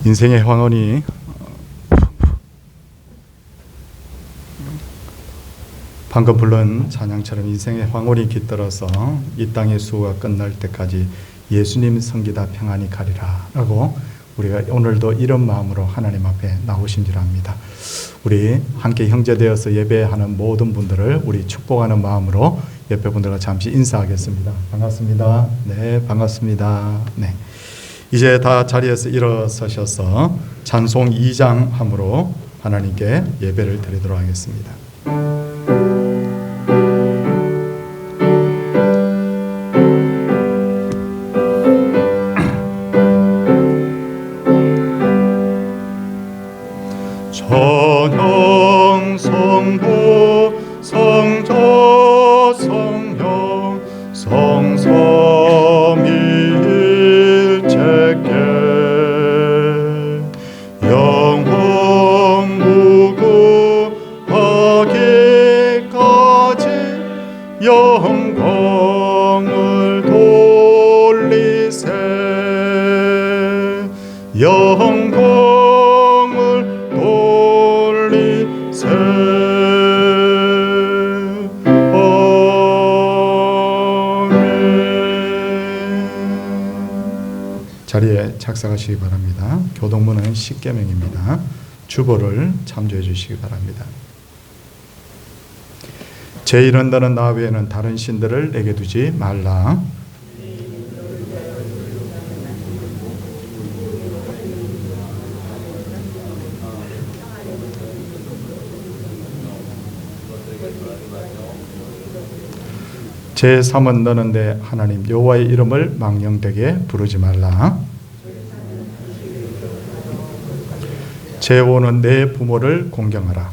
인생의 황혼이 방금 부른 찬양처럼 인생의 황혼이 깃들어서 이 땅의 수호가 끝날 때까지 예수님 섬기다 평안히 가리라 라고 우리가 오늘도 이런 마음으로 하나님 앞에 나오신 줄 압니다. 우리 함께 형제되어서 예배하는 모든 분들을 우리 축복하는 마음으로 옆에 분들과 잠시 인사하겠습니다. 반갑습니다. 네, 반갑습니다. 네, 이제 다 자리에서 일어서셔서 찬송 2장 함으로 하나님께 예배를 드리도록 하겠습니다. 천영 성부 성자 성령 성삼위일체께 영원 무궁하기까지 영광을 돌리세 영광을 돌리세. 아멘. 자리에 착석하시기 바랍니다. 교동문은 10계명입니다. 주보를 참조해 주시기 바랍니다. 제 이런 너는 나 외에는 다른 신들을 내게 두지 말라. 제 3은 너는 내 하나님 여호와의 이름을 망령되게 부르지 말라. 제 5는 내 부모를 공경하라.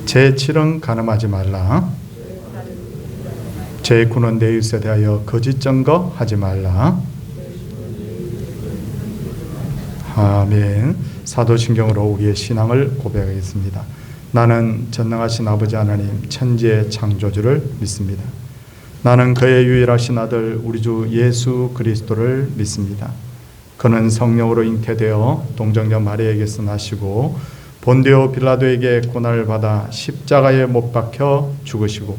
제 7은 간음하지 말라. 제 9는 내 이웃에 대하여 거짓 증거하지 말라. 아멘. 사도신경으로 우리의 신앙을 고백하겠습니다. 나는 전능하신 아버지 하나님 천지의 창조주를 믿습니다. 나는 그의 유일하신 아들 우리 주 예수 그리스도를 믿습니다. 그는 성령으로 잉태되어 동정녀 마리아에게서 나시고 본디오 빌라도에게 고난을 받아 십자가에 못 박혀 죽으시고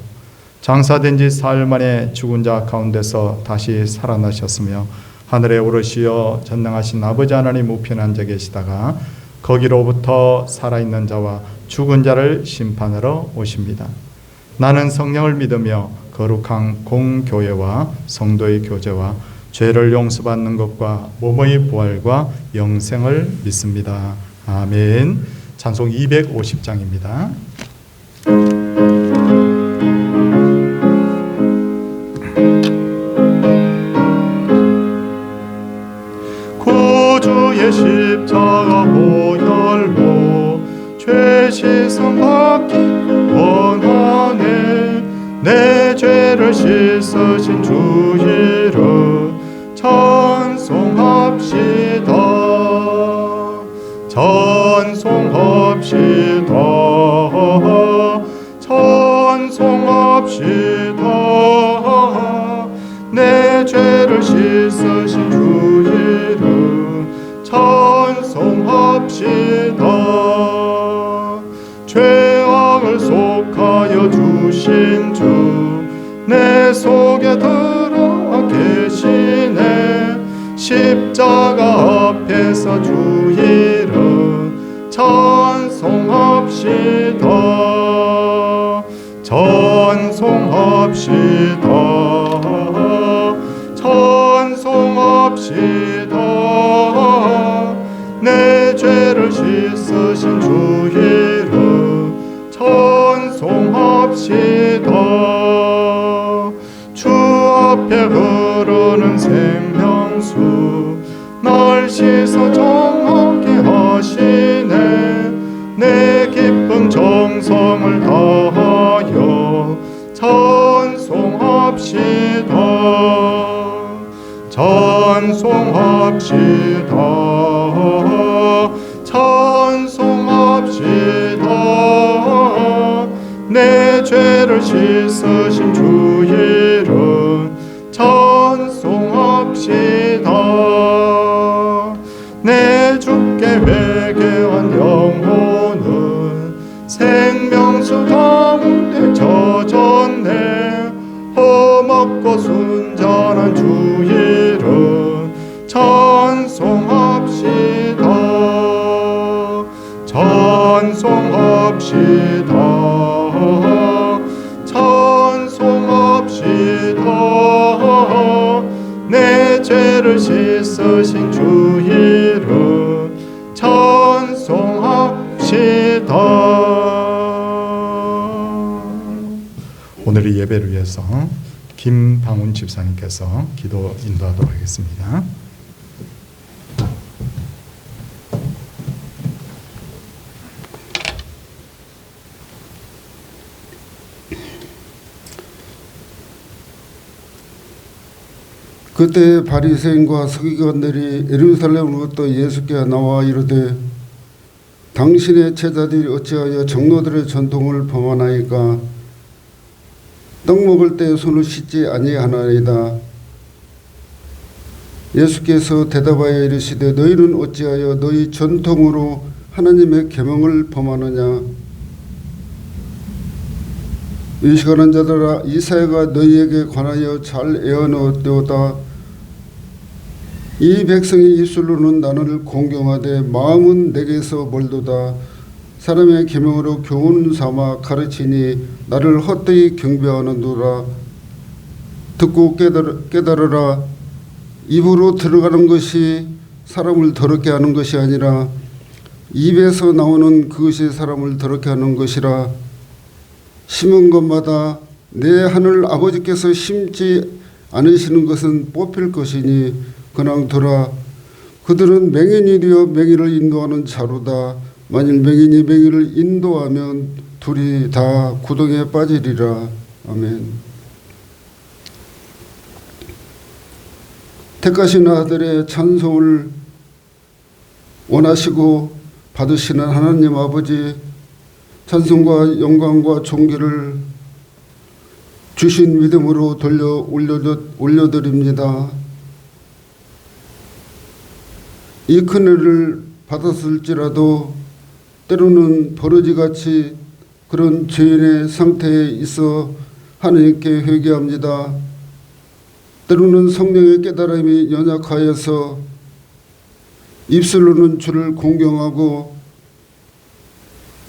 장사된 지 사흘 만에 죽은 자 가운데서 다시 살아나셨으며 하늘에 오르시어 전능하신 아버지 하나님 우편에 앉아 계시다가 거기로부터 살아있는 자와 죽은 자를 심판하러 오십니다. 나는 성령을 믿으며 거룩한 공교회와 성도의 교제와 죄를 용서받는 것과 몸의 부활과 영생을 믿습니다. 아멘. 찬송 250장입니다. 구주의 십자가 보혈로 죄 씻음 받기 원하네. 내 죄를 씻으신 주 이름 찬송합시다. 찬송합시다. 찬송합시다. 내 죄를 씻으신 주 이름 찬송합시다. 죄악을 속하여 주신 주 내 속에 들어 계시네. 십자가 앞에서 주 이름 찬송합시다. 찬송합시다. 찬송합시다. 내 죄를 씻으신 주 이름 찬송합시다. 주 앞에 흐르는 생명수 날 씻어 정하게 하시네. 내 깊은 정성을 다하여 찬송합시다. 찬송합시다. 찬송합시다. 내 죄를 씻으신 주 이름 찬송합시다. 찬송합시다. 찬송합시다. 내 죄를 씻으신 주 이름 찬송합시다. 오늘 이 예배를 위해서 김방훈 집사님께서 기도 인도하도록 하겠습니다. 그때 바리새인과 서기관들이 예루살렘으로부터 예수께 나와 이르되 당신의 제자들이 어찌하여 장로들의 전통을 범하나이까 떡 먹을 때 손을 씻지 아니하나이다. 예수께서 대답하여 이르시되 너희는 어찌하여 너희 전통으로 하나님의 계명을 범하느냐. 의식하는 자들아 이사야가 너희에게 관하여 잘 애어넣었도다. 이 백성의 입술로는 나를 공경하되 마음은 내게서 멀도다. 사람의 계명으로 교훈 삼아 가르치니 나를 헛되이 경배하는도다. 듣고 깨달으라. 입으로 들어가는 것이 사람을 더럽게 하는 것이 아니라 입에서 나오는 그것이 사람을 더럽게 하는 것이라. 심은 것마다 내 하늘 아버지께서 심지 않으시는 것은 뽑힐 것이니 그냥두라. 그들은 맹인이 되어 맹인을 인도하는 자로다. 만일 맹인이 맹인을 인도하면 둘이 다 구덩이에 빠지리라. 아멘. 택하신 아들의 찬송을 원하시고 받으시는 하나님 아버지, 찬송과 영광과 존귀를 주신 믿음으로 올려드립니다. 이 큰 은혜를 받았을지라도 때로는 버러지같이 그런 죄인의 상태에 있어 하나님께 회개합니다. 때로는 성령의 깨달음이 연약하여서 입술로는 주를 공경하고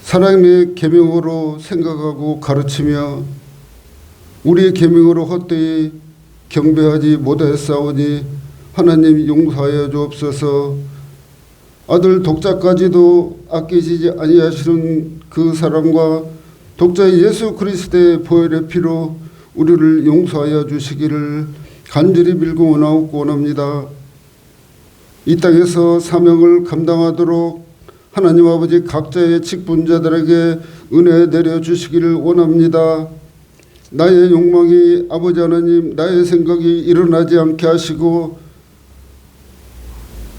사람의 계명으로 생각하고 가르치며 우리의 계명으로 헛되이 경배하지 못하였사오니 하나님 용서하여 주옵소서. 아들 독자까지도 아끼시지 아니하시는 그 사랑과 독자 예수 그리스도의 보혈의 피로 우리를 용서하여 주시기를 간절히 빌고 원하옵고 이 땅에서 사명을 감당하도록 하나님 아버지 각자의 직분자들에게 은혜 내려주시기를 원합니다. 나의 욕망이 아버지 하나님 나의 생각이 일어나지 않게 하시고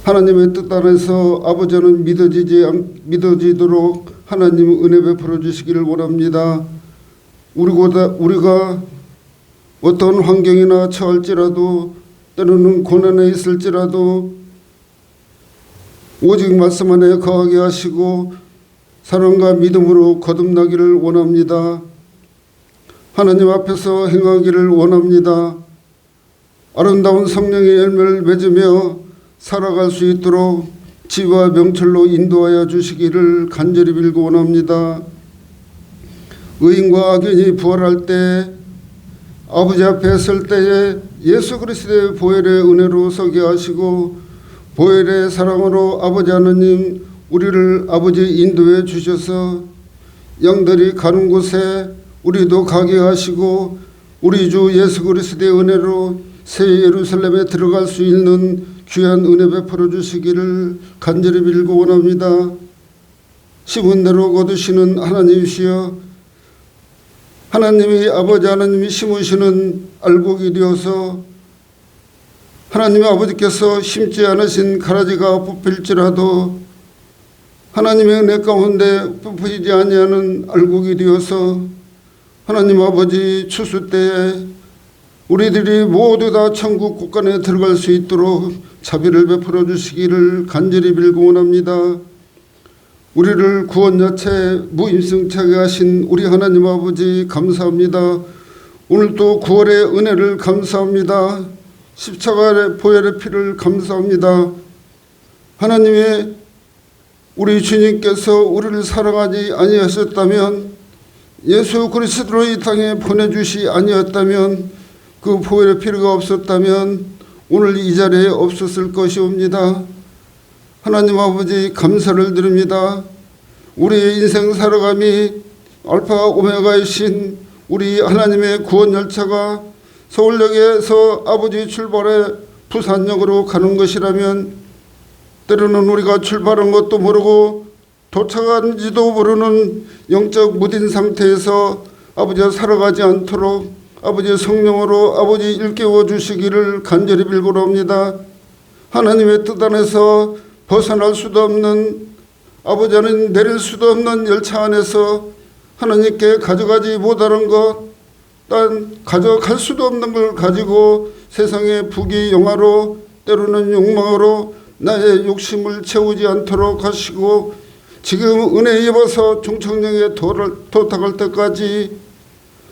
하나님의 뜻 안에서 아버지 하나님 믿어지도록 하나님 은혜 베풀어 주시기를 원합니다. 우리가 어떤 환경이나 처할지라도 때로는 고난에 있을지라도 오직 말씀 안에 거하게 하시고 사랑과 믿음으로 거듭나기를 원합니다. 하나님 앞에서 행하기를 원합니다. 아름다운 성령의 열매를 맺으며 살아갈 수 있도록 지와 명철로 인도하여 주시기를 간절히 빌고 원합니다. 의인과 악인이 부활할 때 아버지 앞에 설 때에 예수 그리스도의 보혈의 은혜로 서게 하시고 보혈의 사랑으로 아버지 하나님 우리를 아버지 인도해 주셔서 영들이 가는 곳에 우리도 가게 하시고 우리 주 예수 그리스도의 은혜로 새 예루살렘에 들어갈 수 있는 귀한 은혜 베풀어 주시기를 간절히 빌고 원합니다. 심은 대로 거두시는 하나님이시여 하나님이 아버지 하나님이 심으시는 알곡이 되어서 하나님의 아버지께서 심지 않으신 가라지가 뽑힐지라도 하나님의 은혜 가운데 뽑히지 아니하는 알곡이 되어서 하나님 아버지 추수 때에 우리들이 모두 다 천국 곳간에 들어갈 수 있도록 자비를 베풀어 주시기를 간절히 빌고 원합니다. 우리를 구원야채 무임승차게 하신 우리 하나님 아버지 감사합니다. 오늘 또 구원의 은혜를 감사합니다. 십자가의 보혈의 피를 감사합니다. 하나님의 우리 주님께서 우리를 사랑하지 아니하셨다면, 예수 그리스도로 이 땅에 보내주시 아니었다면, 그 보혈의 필요가 없었다면 오늘 이 자리에 없었을 것이옵니다. 하나님 아버지, 감사를 드립니다. 우리의 인생 살아감이 알파 오메가이신 우리 하나님의 구원 열차가 서울역에서 아버지 출발해 부산역으로 가는 것이라면, 때로는 우리가 출발한 것도 모르고 도착한지도 모르는 영적 무딘 상태에서 아버지가 살아가지 않도록 아버지의 성령으로 아버지 일깨워 주시기를 간절히 빌고옵니다. 하나님의 뜻 안에서 벗어날 수도 없는, 아버지 하나님 내릴 수도 없는 열차 안에서 하나님께 가져가지 못하는 것, 단 가져갈 수도 없는 걸 가지고 세상의 부귀 영화로, 때로는 욕망으로 나의 욕심을 채우지 않도록 하시고, 지금 은혜 입어서 종착역에 도착할 때까지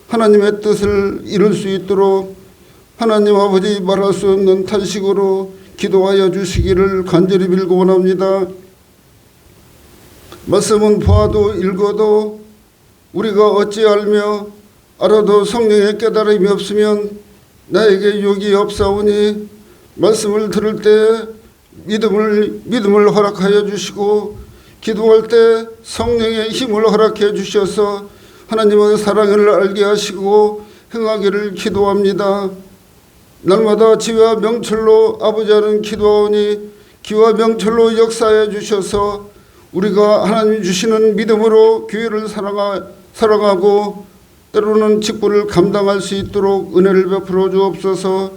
하나님의 뜻을 이룰 수 있도록 하나님 아버지 말할 수 없는 탄식으로 기도하여 주시기를 간절히 빌고 원합니다. 말씀은 보아도 읽어도 우리가 어찌 알며 알아도 성령의 깨달음이 없으면 나에게 유익이 없사오니, 말씀을 들을 때 믿음을 허락하여 주시고, 기도할 때 성령의 힘을 허락해 주셔서 하나님의 사랑을 알게 하시고 행하기를 기도합니다. 날마다 지혜와 명철로 아버지 하는 기도하오니, 기와 명철로 역사해 주셔서 우리가 하나님 주시는 믿음으로 교회를 사랑하고 때로는 직분을 감당할 수 있도록 은혜를 베풀어 주옵소서.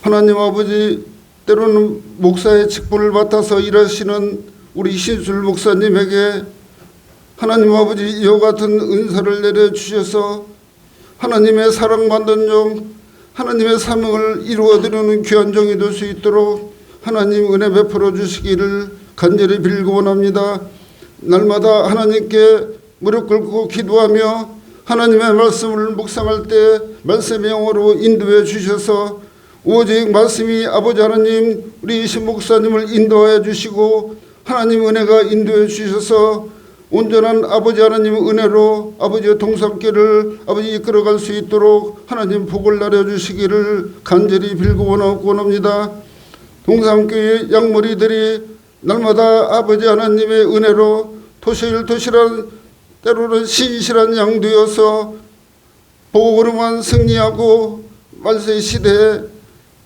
하나님 아버지, 때로는 목사의 직분을 맡아서 일하시는 우리 신술 목사님에게 하나님 아버지 이와 같은 은사를 내려주셔서 하나님의 사랑받는 종, 하나님의 사명을 이루어드리는 귀한 종이 될 수 있도록 하나님 은혜 베풀어 주시기를 간절히 빌고 원합니다. 날마다 하나님께 무릎 꿇고 기도하며 하나님의 말씀을 묵상할 때 말씀의 영으로 인도해 주셔서 오직 말씀이 아버지 하나님 우리 신 목사님을 인도하여 주시고 하나님 은혜가 인도해 주셔서 온전한 아버지 하나님 은혜로 아버지의 동산길을 아버지 이끌어갈 수 있도록 하나님 복을 내려주시기를 간절히 빌고 원합니다. 동산교회 양머리들이 날마다 아버지 하나님의 은혜로 도실도실한 때로는 신실한 양 되어서 복음으로만 승리하고 말세 시대에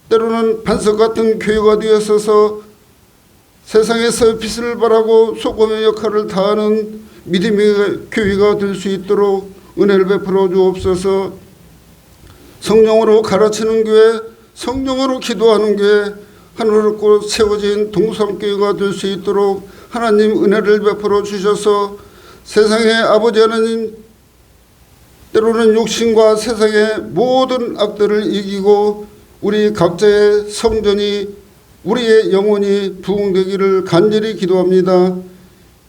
때로는 반석 같은 교회가 되었어서 세상에서 빛을 발하고 소금의 역할을 다하는 믿음의 교회가 될 수 있도록 은혜를 베풀어 주옵소서. 성령으로 가르치는 교회, 성령으로 기도하는 교회, 하늘로 세워진 동산교회가 될 수 있도록 하나님 은혜를 베풀어 주셔서 세상의 아버지 하나님 때로는 욕심과 세상의 모든 악들을 이기고 우리 각자의 성전이 우리의 영혼이 부흥되기를 간절히 기도합니다.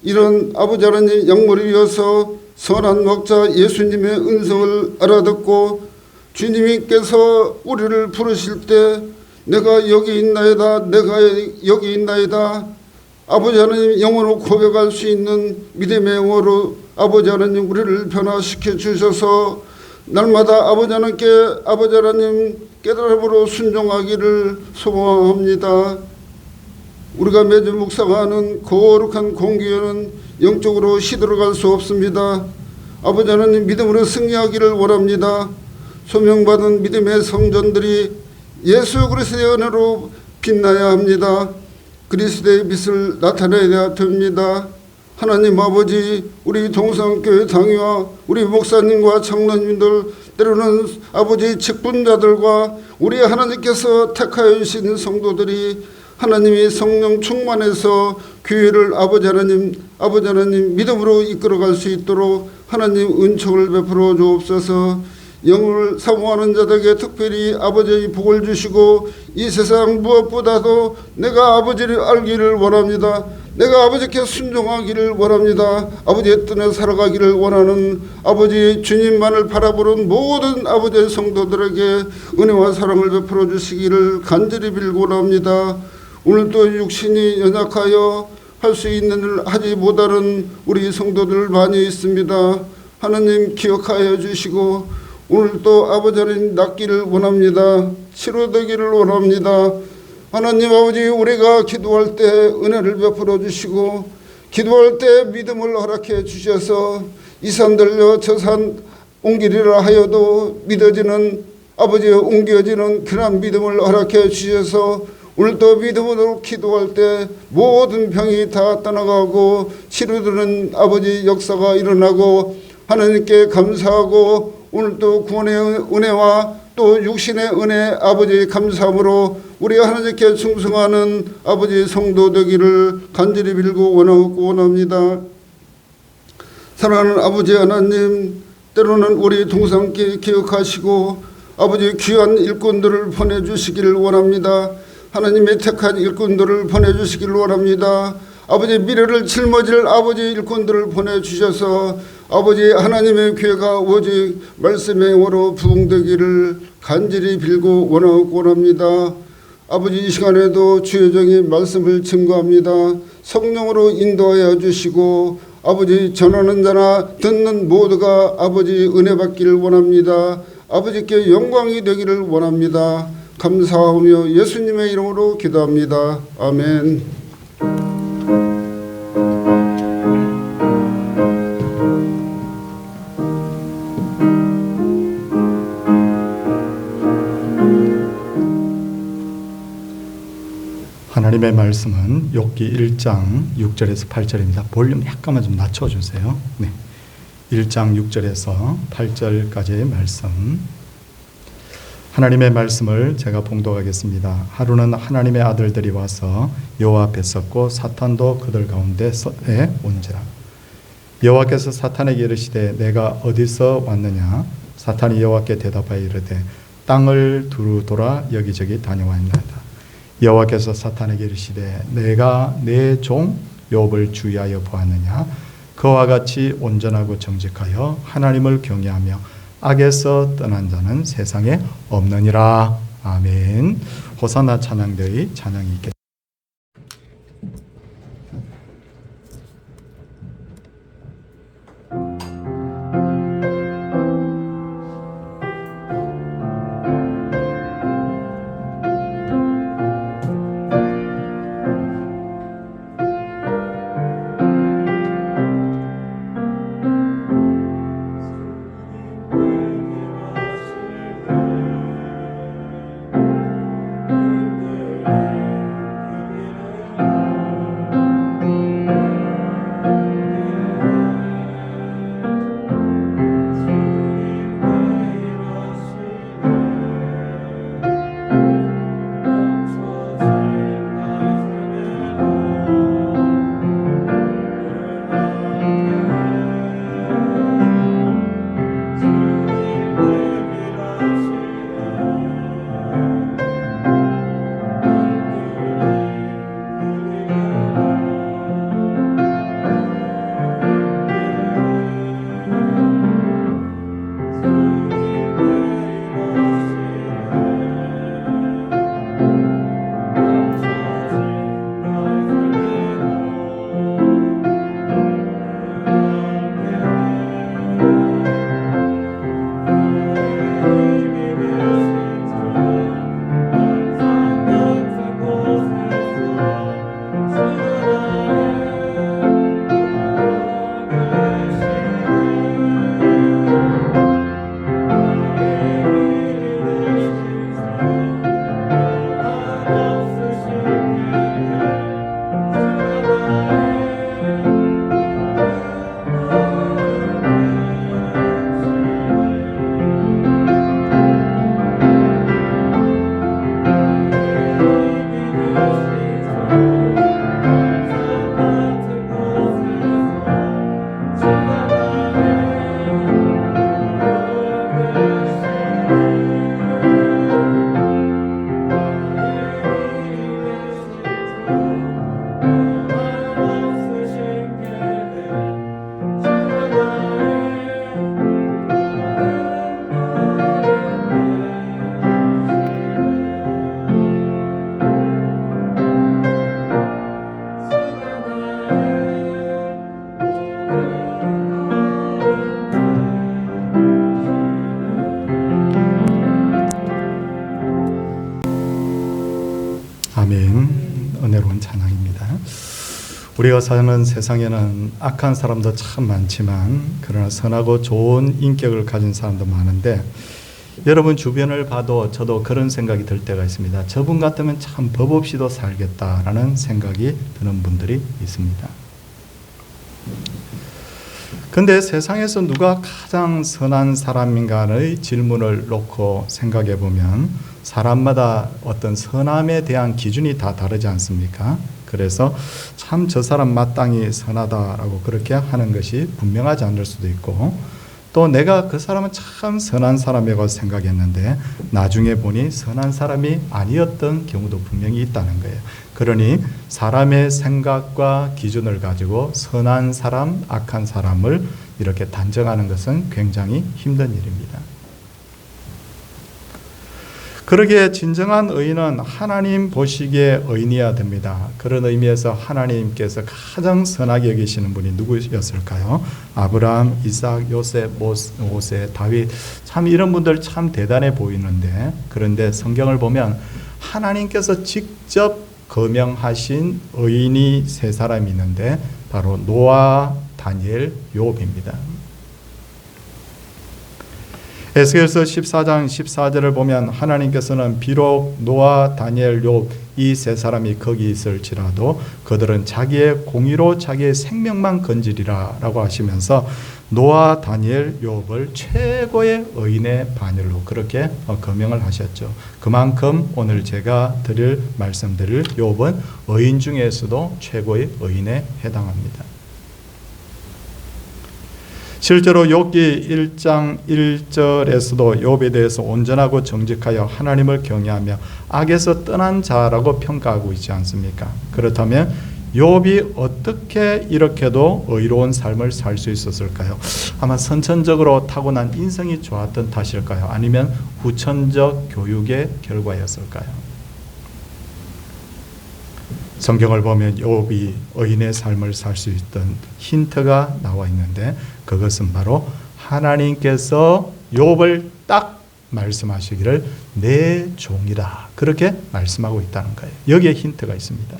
이런 아버지 하나님 양머리이어서 선한 목자 예수님의 음성을 알아듣고 주님께서 우리를 부르실 때 내가 여기 있나이다, 내가 여기 있나이다, 아버지 하나님 영혼을 고백할 수 있는 믿음의 영으로 아버지 하나님 우리를 변화시켜 주셔서 날마다 아버지 하나님 깨달음으로 순종하기를 소망합니다. 우리가 매주 묵상하는 거룩한 공기에는 영적으로 시들어갈 수 없습니다. 아버지 하나님 믿음으로 승리하기를 원합니다. 소명받은 믿음의 성전들이 예수 그리스도의 은혜로 빛나야 합니다. 그리스도의 빛을 나타내야 됩니다. 하나님 아버지, 우리 동산교회 당회와 우리 목사님과 장로님들, 때로는 아버지 직분자들과 우리 하나님께서 택하여 주신 성도들이 하나님이 성령 충만해서 교회를 아버지 하나님 믿음으로 이끌어갈 수 있도록 하나님 은총을 베풀어 주옵소서. 영을 사모하는 자들에게 특별히 아버지의 복을 주시고 이 세상 무엇보다도 내가 아버지를 알기를 원합니다. 내가 아버지께 순종하기를 원합니다. 아버지의 뜻에 살아가기를 원하는 아버지 주님만을 바라보는 모든 아버지의 성도들에게 은혜와 사랑을 베풀어 주시기를 간절히 빌고 원합니다. 오늘도 육신이 연약하여 할 수 있는 일 하지 못하는 우리 성도들 많이 있습니다. 하나님 기억하여 주시고 오늘도 아버지 하나님 낫기를 원합니다. 치료되기를 원합니다. 하나님 아버지, 우리가 기도할 때 은혜를 베풀어 주시고 기도할 때 믿음을 허락해 주셔서 이 산 들려 저 산 옮기리라 하여도 믿어지는 아버지 옮겨지는 그런 믿음을 허락해 주셔서 오늘도 믿음으로 기도할 때 모든 병이 다 떠나가고 치료되는 아버지 역사가 일어나고 하나님께 감사하고 오늘도 구원의 은혜와 또 육신의 은혜 아버지 감사함으로 우리 하나님께 충성하는 아버지 성도 되기를 간절히 빌고 원합니다. 사랑하는 아버지 하나님, 때로는 우리 동상께 기억하시고 아버지 귀한 일꾼들을 보내주시기를 원합니다. 하나님의 택한 일꾼들을 보내주시기를 원합니다. 아버지 미래를 짊어질 아버지 일꾼들을 보내주셔서 아버지 하나님의 교회가 오직 말씀의 영으로 부흥되기를 간절히 빌고 원합니다. 아버지 이 시간에도 주의 종이 말씀을 증거합니다. 성령으로 인도하여 주시고 아버지 전하는 자나 듣는 모두가 아버지 은혜 받기를 원합니다. 아버지께 영광이 되기를 원합니다. 감사하며 예수님의 이름으로 기도합니다. 아멘. 하나님의 말씀은 욥기 1장 6절에서 8절입니다. 볼륨 약간만 좀 낮춰주세요. 네. 1장 6절에서 8절까지의 말씀. 하나님의 말씀을 제가 봉독하겠습니다. 하루는 하나님의 아들들이 와서 여호와 앞에 섰고 사탄도 그들 가운데 온지라. 여호와께서 사탄에게 이르시되 내가 어디서 왔느냐? 사탄이 여호와께 대답하여 이르되 땅을 두루 돌아 여기저기 다녀왔나이다. 여호와께서 사탄에게 이르시되 내가 내 종 욥을 주의하여 보았느냐? 그와 같이 온전하고 정직하여 하나님을 경외하며 악에서 떠난 자는 세상에 없느니라. 아멘. 호산나 찬양대의 찬양이 있겠습니다. 아멘. 은혜로운 찬양입니다. 우리가 사는 세상에는 악한 사람도 참 많지만 그러나 선하고 좋은 인격을 가진 사람도 많은데 여러분 주변을 봐도 저도 그런 생각이 들 때가 있습니다. 저분 같으면 참 법 없이도 살겠다라는 생각이 드는 분들이 있습니다. 근데 세상에서 누가 가장 선한 사람인가의 질문을 놓고 생각해 보면 사람마다 어떤 선함에 대한 기준이 다 다르지 않습니까? 그래서 참 저 사람 마땅히 선하다라고 그렇게 하는 것이 분명하지 않을 수도 있고 또 내가 그 사람은 참 선한 사람이라고 생각했는데 나중에 보니 선한 사람이 아니었던 경우도 분명히 있다는 거예요. 그러니 사람의 생각과 기준을 가지고 선한 사람, 악한 사람을 이렇게 단정하는 것은 굉장히 힘든 일입니다. 그러기에 진정한 의인은 하나님 보시기에 의인이어야 됩니다. 그런 의미에서 하나님께서 가장 선하게 여기시는 분이 누구였을까요? 아브라함, 이삭, 요셉, 모세, 다윗 참 이런 분들 참 대단해 보이는데 그런데 성경을 보면 하나님께서 직접 거명하신 의인이 세 사람이 있는데 바로 노아, 다니엘, 욥입니다. 에스겔서 14장 14절을 보면 하나님께서는 비록 노아, 다니엘, 욥 이 세 사람이 거기 있을지라도 그들은 자기의 공의로 자기의 생명만 건지리라 라고 하시면서 노아, 다니엘, 욥을 최고의 의인의 반열로 그렇게 거명을 하셨죠. 그만큼 오늘 제가 말씀드릴 욥은 의인 중에서도 최고의 의인에 해당합니다. 실제로 욥기 1장 1절에서도 욥에 대해서 온전하고 정직하여 하나님을 경외하며 악에서 떠난 자라고 평가하고 있지 않습니까? 그렇다면 욥이 어떻게 이렇게도 의로운 삶을 살 수 있었을까요? 아마 선천적으로 타고난 인성이 좋았던 탓일까요? 아니면 후천적 교육의 결과였을까요? 성경을 보면 욥이 의인의 삶을 살 수 있던 힌트가 나와 있는데 그것은 바로 하나님께서 욥을 딱 말씀하시기를 내 종이라 그렇게 말씀하고 있다는 거예요. 여기에 힌트가 있습니다.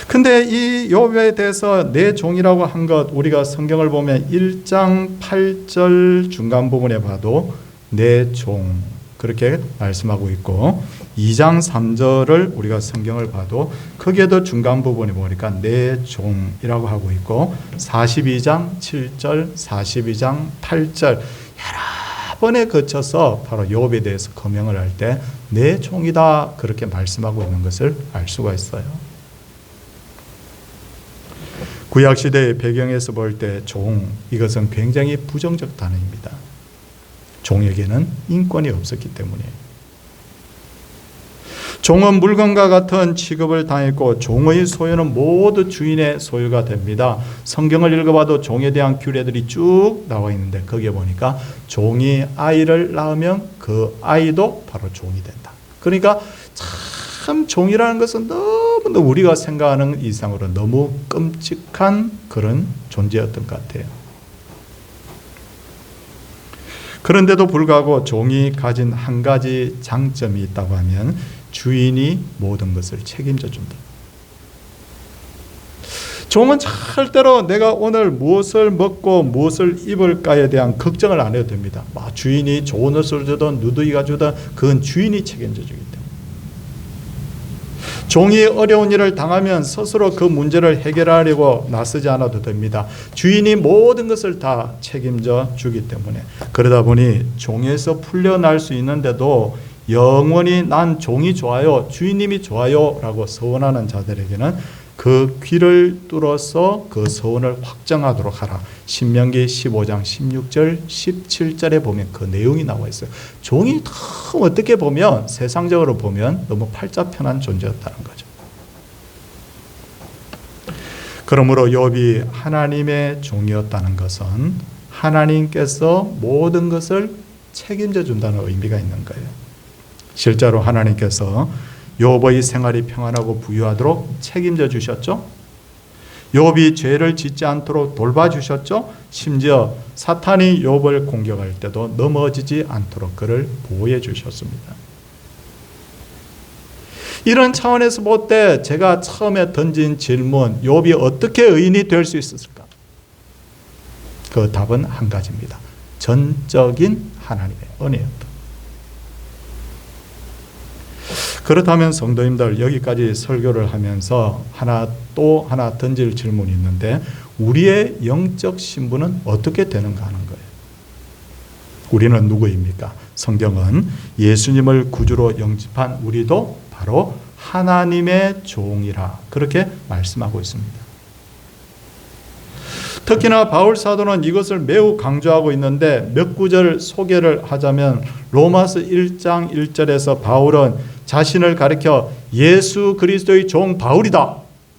근데 이 욥에 대해서 내 종이라고 한 것 우리가 성경을 보면 1장 8절 중간 부분에 봐도 내 종 그렇게 말씀하고 있고 2장 3절을 우리가 성경을 봐도 거기에도 중간 부분에 보니까 내 종이라고 하고 있고 42장 7절, 42장 8절 여러 번에 거쳐서 바로 욥에 대해서 거명을 할 때 내 종이다 그렇게 말씀하고 있는 것을 알 수가 있어요. 구약시대의 배경에서 볼 때 종 이것은 굉장히 부정적 단어입니다. 종에게는 인권이 없었기 때문이에요. 종은 물건과 같은 취급을 당했고 종의 소유는 모두 주인의 소유가 됩니다. 성경을 읽어봐도 종에 대한 규례들이 쭉 나와 있는데 거기에 보니까 종이 아이를 낳으면 그 아이도 바로 종이 된다. 그러니까 참 종이라는 것은 너무나 우리가 생각하는 이상으로 너무 끔찍한 그런 존재였던 것 같아요. 그런데도 불구하고 종이 가진 한 가지 장점이 있다고 하면 주인이 모든 것을 책임져 준다. 종은 절대로 내가 오늘 무엇을 먹고 무엇을 입을까에 대한 걱정을 안 해도 됩니다. 주인이 좋은 옷을 주든 누더기가 주든 그건 주인이 책임져 주기 때문에. 종이 어려운 일을 당하면 스스로 그 문제를 해결하려고 나서지 않아도 됩니다. 주인이 모든 것을 다 책임져 주기 때문에. 그러다 보니 종에서 풀려날 수 있는데도 영원히 난 종이 좋아요, 주인님이 좋아요 라고 서원하는 자들에게는 그 귀를 뚫어서 그 서원을 확정하도록 하라. 신명기 15장 16절 17절에 보면 그 내용이 나와 있어요. 종이 너무 어떻게 보면 세상적으로 보면 너무 팔자편한 존재였다는 거죠. 그러므로 욥이 하나님의 종이었다는 것은 하나님께서 모든 것을 책임져 준다는 의미가 있는 거예요. 실제로 하나님께서 욥의 생활이 평안하고 부유하도록 책임져 주셨죠. 욥이 죄를 짓지 않도록 돌봐주셨죠. 심지어 사탄이 욥을 공격할 때도 넘어지지 않도록 그를 보호해 주셨습니다. 이런 차원에서 볼 때 제가 처음에 던진 질문, 욥이 어떻게 의인이 될 수 있었을까? 그 답은 한 가지입니다. 전적인 하나님의 은혜였다. 그렇다면 성도님들, 여기까지 설교를 하면서 또 하나 던질 질문이 있는데, 우리의 영적 신분은 어떻게 되는가 하는 거예요. 우리는 누구입니까? 성경은 예수님을 구주로 영접한 우리도 바로 하나님의 종이라 그렇게 말씀하고 있습니다. 특히나 바울 사도는 이것을 매우 강조하고 있는데, 몇 구절 소개를 하자면 로마서 1장 1절에서 바울은 자신을 가리켜 예수 그리스도의 종 바울이다.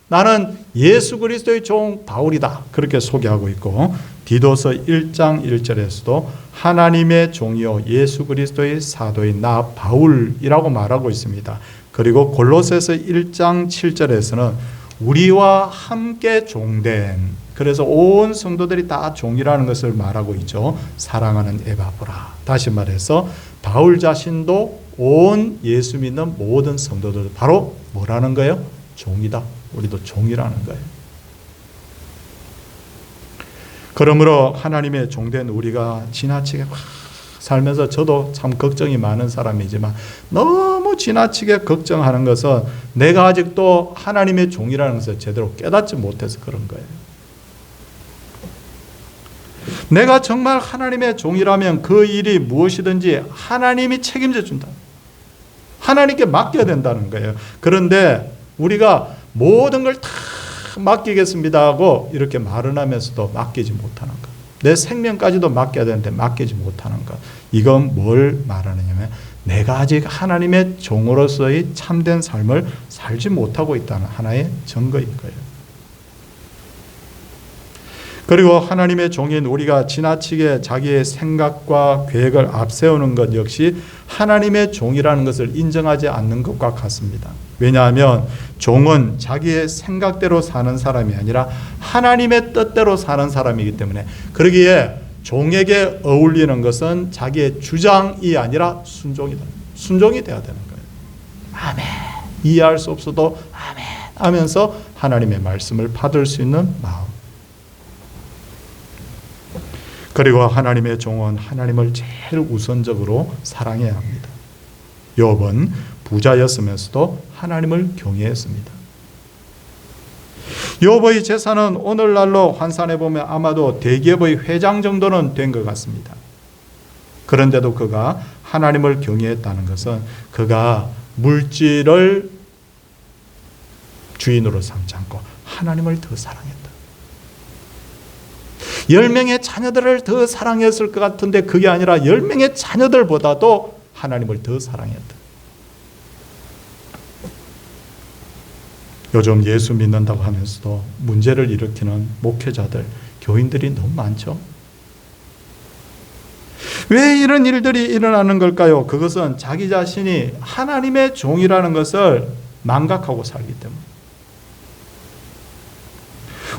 나는 예수 그리스도의 종 바울이다. 그렇게 소개하고 있고, 디도서 1장 1절에서도 하나님의 종이요 예수 그리스도의 사도인 나 바울이라고 말하고 있습니다. 그리고 골로새서 1장 7절에서는 우리와 함께 종된, 그래서 온 성도들이 다 종이라는 것을 말하고 있죠. 사랑하는 에바브라. 다시 말해서 바울 자신도 온 예수 믿는 모든 성도들 바로 뭐라는 거예요? 종이다. 우리도 종이라는 거예요. 그러므로 하나님의 종된 우리가 지나치게 막 살면서, 저도 참 걱정이 많은 사람이지만 너무 지나치게 걱정하는 것은 내가 아직도 하나님의 종이라는 것을 제대로 깨닫지 못해서 그런 거예요. 내가 정말 하나님의 종이라면 그 일이 무엇이든지 하나님이 책임져 준다. 하나님께 맡겨야 된다는 거예요. 그런데 우리가 모든 걸 다 맡기겠습니다 하고 이렇게 말은 하면서도 맡기지 못하는 것. 내 생명까지도 맡겨야 되는데 맡기지 못하는 것. 이건 뭘 말하느냐면 내가 아직 하나님의 종으로서의 참된 삶을 살지 못하고 있다는 하나의 증거인 거예요. 그리고 하나님의 종인 우리가 지나치게 자기의 생각과 계획을 앞세우는 것 역시 하나님의 종이라는 것을 인정하지 않는 것과 같습니다. 왜냐하면 종은 자기의 생각대로 사는 사람이 아니라 하나님의 뜻대로 사는 사람이기 때문에, 그러기에 종에게 어울리는 것은 자기의 주장이 아니라 순종이다. 순종이 되어야 되는 거예요. 아멘. 이해할 수 없어도 아멘 하면서 하나님의 말씀을 받을 수 있는 마음. 그리고 하나님의 종은 하나님을 제일 우선적으로 사랑해야 합니다. 욥은 부자였으면서도 하나님을 경외했습니다. 욥의 재산은 오늘날로 환산해 보면 아마도 대기업의 회장 정도는 된 것 같습니다. 그런데도 그가 하나님을 경외했다는 것은 그가 물질을 주인으로 삼지 않고 하나님을 더 사랑했다. 10명의 자녀들을 더 사랑했을 것 같은데 그게 아니라 10명의 자녀들보다도 하나님을 더 사랑했다. 요즘 예수 믿는다고 하면서도 문제를 일으키는 목회자들, 교인들이 너무 많죠. 왜 이런 일들이 일어나는 걸까요? 그것은 자기 자신이 하나님의 종이라는 것을 망각하고 살기 때문에.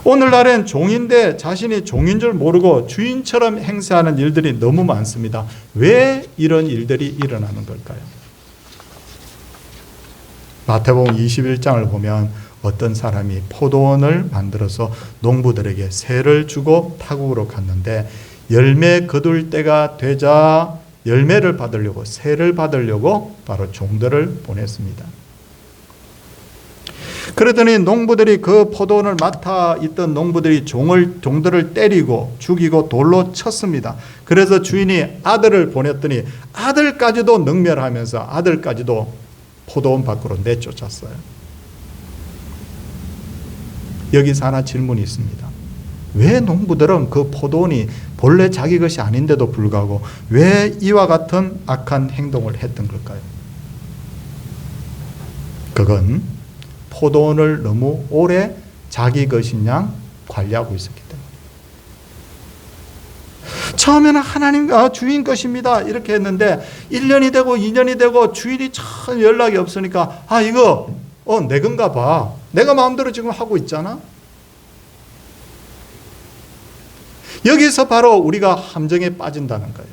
오늘날엔 종인데 자신이 종인 줄 모르고 주인처럼 행세하는 일들이 너무 많습니다. 왜 이런 일들이 일어나는 걸까요? 마태복음 21장을 보면 어떤 사람이 포도원을 만들어서 농부들에게 세를 주고 타국으로 갔는데 열매 거둘 때가 되자 열매를 받으려고, 세를 받으려고 바로 종들을 보냈습니다. 그러더니 농부들이, 그 포도원을 맡아 있던 농부들이 종들을 때리고 죽이고 돌로 쳤습니다. 그래서 주인이 아들을 보냈더니 아들까지도 능멸하면서 아들까지도 포도원 밖으로 내쫓았어요. 여기서 하나 질문이 있습니다. 왜 농부들은 그 포도원이 본래 자기 것이 아닌데도 불구하고 왜 이와 같은 악한 행동을 했던 걸까요? 그건 포도원을 너무 오래 자기 것인 양 관리하고 있었기 때문에. 처음에는 하나님 주인 것입니다 이렇게 했는데 1년이 되고 2년이 되고 주인이 참 연락이 없으니까 이거 내 건가 봐. 내가 마음대로 지금 하고 있잖아. 여기서 바로 우리가 함정에 빠진다는 거예요.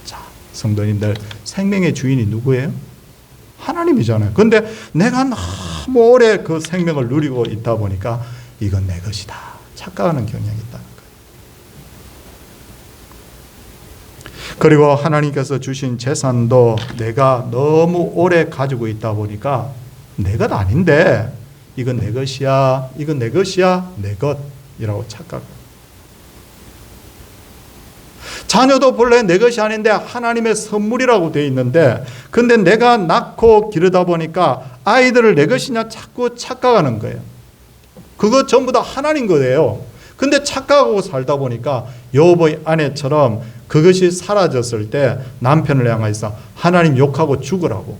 자, 성도님들, 생명의 주인이 누구예요? 하나님이잖아요. 근데 내가 너무 오래 그 생명을 누리고 있다 보니까 이건 내 것이다 착각하는 경향이 있다는 거예요. 그리고 하나님께서 주신 재산도 내가 너무 오래 가지고 있다 보니까 내 것 아닌데 이건 내 것이야, 이건 내 것이야, 내 것이라고 착각. 자녀도 본래 내 것이 아닌데 하나님의 선물이라고 되어 있는데 근데 내가 낳고 기르다 보니까 아이들을 내 것이냐 자꾸 착각하는 거예요. 그거 전부 다 하나님 거예요. 근데 착각하고 살다 보니까 요업의 아내처럼 그것이 사라졌을 때 남편을 향해서 하나님 욕하고 죽으라고.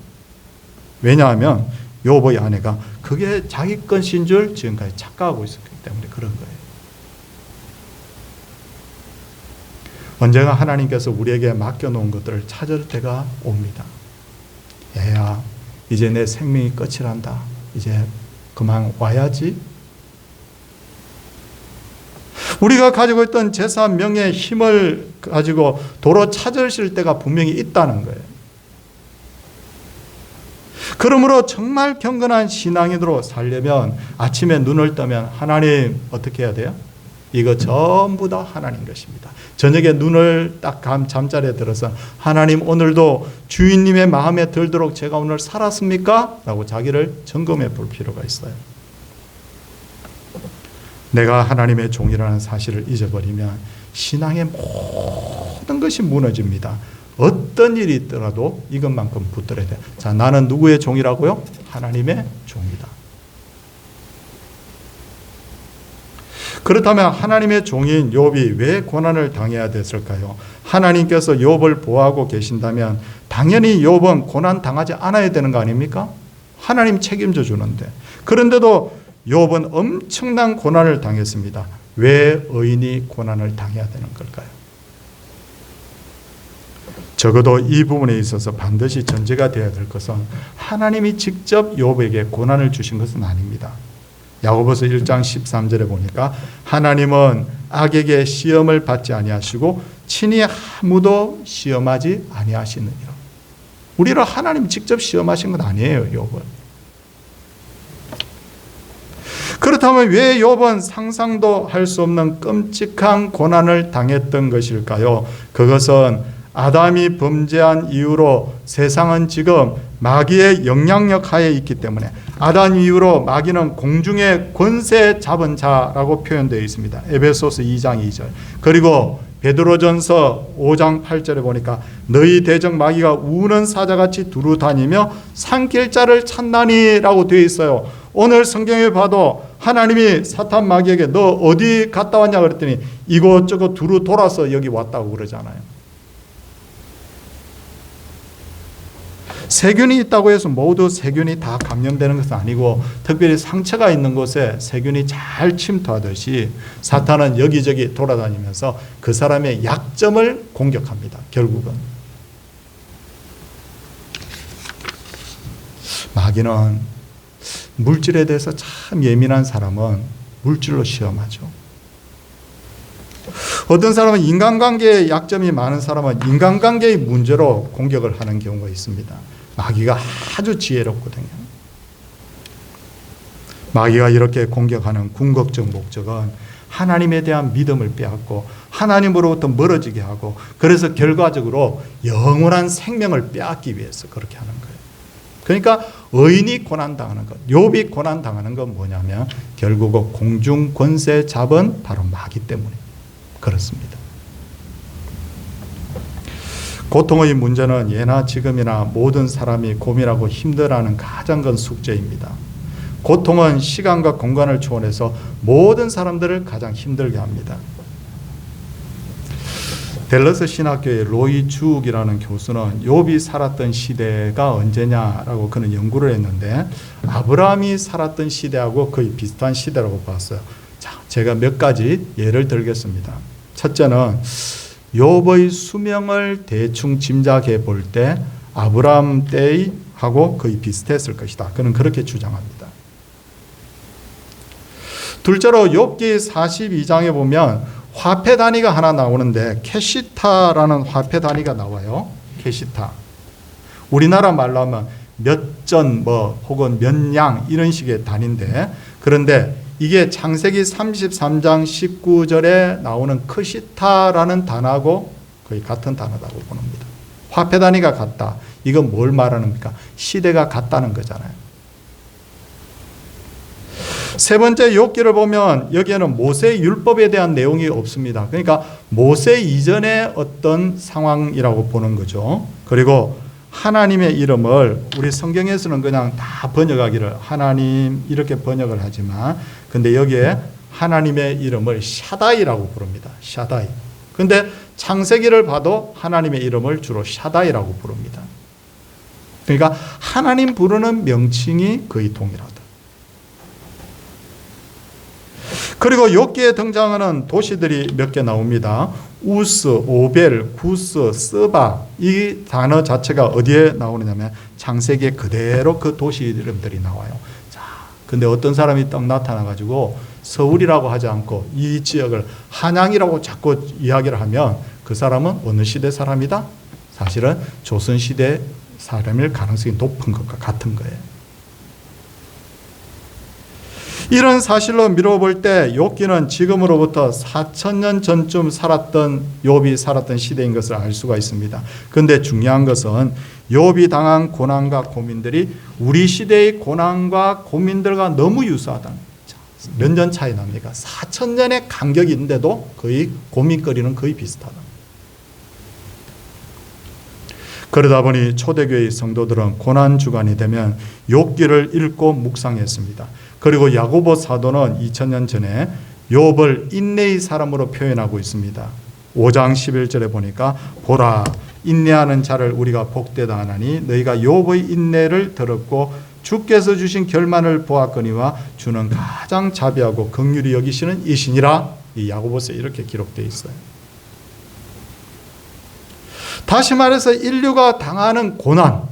왜냐하면 요업의 아내가 그게 자기 것인 줄 지금까지 착각하고 있었기 때문에 그런 거예요. 언젠가 하나님께서 우리에게 맡겨놓은 것들을 찾을 때가 옵니다. 얘야, 이제 내 생명이 끝이란다. 이제 그만 와야지. 우리가 가지고 있던 재산, 명예, 힘을 가지고 도로 찾으실 때가 분명히 있다는 거예요. 그러므로 정말 경건한 신앙인으로 살려면 아침에 눈을 뜨면 하나님 어떻게 해야 돼요? 이거 전부 다 하나님 것입니다. 저녁에 눈을 딱 잠자리에 들어서 하나님 오늘도 주인님의 마음에 들도록 제가 오늘 살았습니까? 라고 자기를 점검해 볼 필요가 있어요. 내가 하나님의 종이라는 사실을 잊어버리면 신앙의 모든 것이 무너집니다. 어떤 일이 있더라도 이것만큼 붙들어야 돼요. 자, 나는 누구의 종이라고요? 하나님의 종이다. 그렇다면 하나님의 종인 욥이 왜 고난을 당해야 됐을까요? 하나님께서 욥을 보호하고 계신다면 당연히 욥은 고난 당하지 않아야 되는 거 아닙니까? 하나님 책임져 주는데. 그런데도 욥은 엄청난 고난을 당했습니다. 왜 의인이 고난을 당해야 되는 걸까요? 적어도 이 부분에 있어서 반드시 전제가 되어야 될 것은 하나님이 직접 욥에게 고난을 주신 것은 아닙니다. 야고보서 1장 13절에 보니까 하나님은 악에게 시험을 받지 아니하시고 친히 아무도 시험하지 아니하시느니라. 우리를 하나님 직접 시험하신 건 아니에요, 욥은. 그렇다면 왜 욥은 상상도 할 수 없는 끔찍한 고난을 당했던 것일까요? 그것은 아담이 범죄한 이후로 세상은 지금 마귀의 영향력 하에 있기 때문에 아담 이후로 마귀는 공중의 권세 잡은 자라고 표현되어 있습니다. 에베소서 2장 2절. 그리고 베드로전서 5장 8절에 보니까 너희 대적 마귀가 우는 사자같이 두루 다니며 산길자를 찾나니라고 되어 있어요. 오늘 성경에 봐도 하나님이 사탄 마귀에게 너 어디 갔다 왔냐 그랬더니 이곳저곳 두루 돌아서 여기 왔다고 그러잖아요. 세균이 있다고 해서 모두 세균이 다 감염되는 것은 아니고 특별히 상처가 있는 곳에 세균이 잘 침투하듯이 사탄은 여기저기 돌아다니면서 그 사람의 약점을 공격합니다. 결국은 마귀는 물질에 대해서 참 예민한 사람은 물질로 시험하죠. 어떤 사람은 인간관계에 약점이 많은 사람은 인간관계의 문제로 공격을 하는 경우가 있습니다. 마귀가 아주 지혜롭거든요. 마귀가 이렇게 공격하는 궁극적 목적은 하나님에 대한 믿음을 빼앗고 하나님으로부터 멀어지게 하고 그래서 결과적으로 영원한 생명을 빼앗기 위해서 그렇게 하는 거예요. 그러니까 의인이 고난당하는 것, 욥이 고난당하는 건 뭐냐면 결국은 공중 권세 잡은 바로 마귀 때문에 그렇습니다. 고통의 문제는 예나 지금이나 모든 사람이 고민하고 힘들어하는 가장 큰 숙제입니다. 고통은 시간과 공간을 초월해서 모든 사람들을 가장 힘들게 합니다. 댈러스 신학교의 로이 주욱이라는 교수는 욥이 살았던 시대가 언제냐라고 그는 연구를 했는데 아브라함이 살았던 시대하고 거의 비슷한 시대라고 봤어요. 자, 제가 몇 가지 예를 들겠습니다. 첫째는 욥의 수명을 대충 짐작해 볼 때 아브라함 때하고 거의 비슷했을 것이다. 그는 그렇게 주장합니다. 둘째로 욥기 42장에 보면 화폐 단위가 하나 나오는데 캐시타라는 화폐 단위가 나와요. 캐시타. 우리나라 말로 하면 몇 전 뭐 혹은 몇 양 이런 식의 단위인데, 그런데 이게 창세기 33장 19절에 나오는 크시타라는 단어하고 거의 같은 단어라고 보는니다. 화폐 단위가 같다. 이건 뭘 말하는 겁니까? 시대가 같다는 거잖아요. 세 번째 욥기를 보면 여기에는 모세 율법에 대한 내용이 없습니다. 그러니까 모세 이전의 어떤 상황이라고 보는 거죠. 그리고 하나님의 이름을 우리 성경에서는 그냥 다 번역하기를 하나님 이렇게 번역을 하지만, 근데 여기에 하나님의 이름을 샤다이라고 부릅니다. 샤다이. 근데 창세기를 봐도 하나님의 이름을 주로 샤다이라고 부릅니다. 그러니까 하나님 부르는 명칭이 거의 동일하다. 그리고 욥기에 등장하는 도시들이 몇 개 나옵니다. 우스, 오벨, 구스, 스바. 이 단어 자체가 어디에 나오느냐면 창세기에 그대로 그 도시 이름들이 나와요. 자, 근데 어떤 사람이 딱 나타나가지고 서울이라고 하지 않고 이 지역을 한양이라고 자꾸 이야기를 하면 그 사람은 어느 시대 사람이다? 사실은 조선시대 사람일 가능성이 높은 것과 같은 거예요. 이런 사실로 미뤄볼 때 욥기는 지금으로부터 4,000년 전쯤 살았던 욥이 살았던 시대인 것을 알 수가 있습니다. 그런데 중요한 것은 욥이 당한 고난과 고민들이 우리 시대의 고난과 고민들과 너무 유사하다는 거죠. 몇 년 차이 납니까? 4,000년의 간격이 있는데도 거의 고민거리는 거의 비슷하다. 그러다 보니 초대교회 성도들은 고난 주간이 되면 욥기를 읽고 묵상했습니다. 그리고 야고보 사도는 2000년 전에 욥을 인내의 사람으로 표현하고 있습니다. 5장 11절에 보니까 보라 인내하는 자를 우리가 복되다 하나니 너희가 욥의 인내를 들었고 주께서 주신 결말을 보았거니와 주는 가장 자비하고 긍휼히 여기시는 이시니라. 이 야고보서에 이렇게 기록되어 있어요. 다시 말해서 인류가 당하는 고난,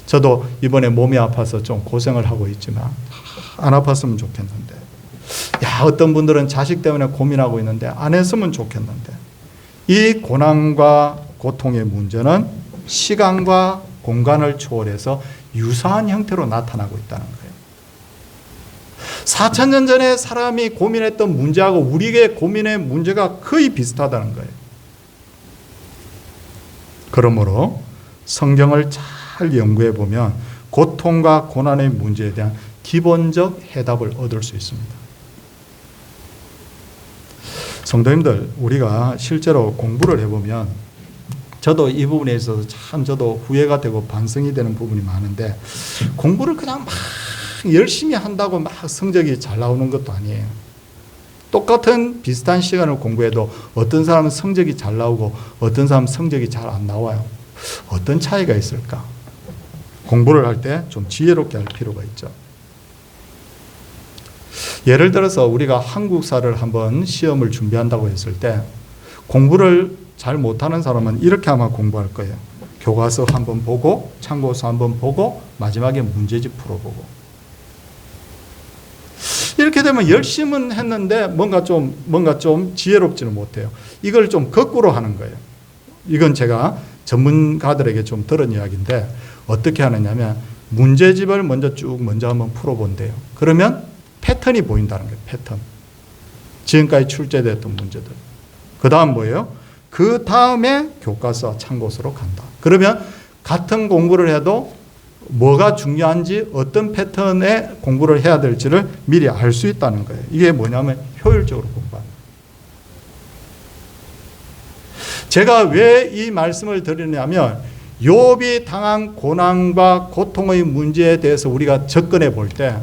저도 이번에 몸이 아파서 좀 고생을 하고 있지만 안 아팠으면 좋겠는데, 어떤 분들은 자식 때문에 고민하고 있는데 안 했으면 좋겠는데, 이 고난과 고통의 문제는 시간과 공간을 초월해서 유사한 형태로 나타나고 있다는 거예요. 4,000년 전에 사람이 고민했던 문제하고 우리의 고민의 문제가 거의 비슷하다는 거예요. 그러므로 성경을 잘 연구해 보면 고통과 고난의 문제에 대한 기본적 해답을 얻을 수 있습니다. 성도님들, 우리가 실제로 공부를 해보면 저도 이 부분에 있어서 참 저도 후회가 되고 반성이 되는 부분이 많은데, 공부를 그냥 막 열심히 한다고 막 성적이 잘 나오는 것도 아니에요. 똑같은 비슷한 시간을 공부해도 어떤 사람은 성적이 잘 나오고 어떤 사람은 성적이 잘 안 나와요. 어떤 차이가 있을까? 공부를 할 때 좀 지혜롭게 할 필요가 있죠. 예를 들어서 우리가 한국사를 한번 시험을 준비한다고 했을 때 공부를 잘 못하는 사람은 이렇게 아마 공부할 거예요. 교과서 한번 보고 참고서 한번 보고 마지막에 문제집 풀어보고. 이렇게 되면 열심은 했는데 뭔가 좀 지혜롭지는 못해요. 이걸 좀 거꾸로 하는 거예요. 이건 제가 전문가들에게 좀 들은 이야기인데, 어떻게 하느냐면 문제집을 먼저 한번 풀어본대요. 그러면 패턴이 보인다는 거예요. 패턴. 지금까지 출제됐던 문제들. 그 다음 뭐예요? 그 다음에 교과서 참고서로 간다. 그러면 같은 공부를 해도 뭐가 중요한지 어떤 패턴의 공부를 해야 될지를 미리 알 수 있다는 거예요. 이게 뭐냐면 효율적으로 공부하는. 제가 왜 이 말씀을 드리냐면 욥이 당한 고난과 고통의 문제에 대해서 우리가 접근해 볼 때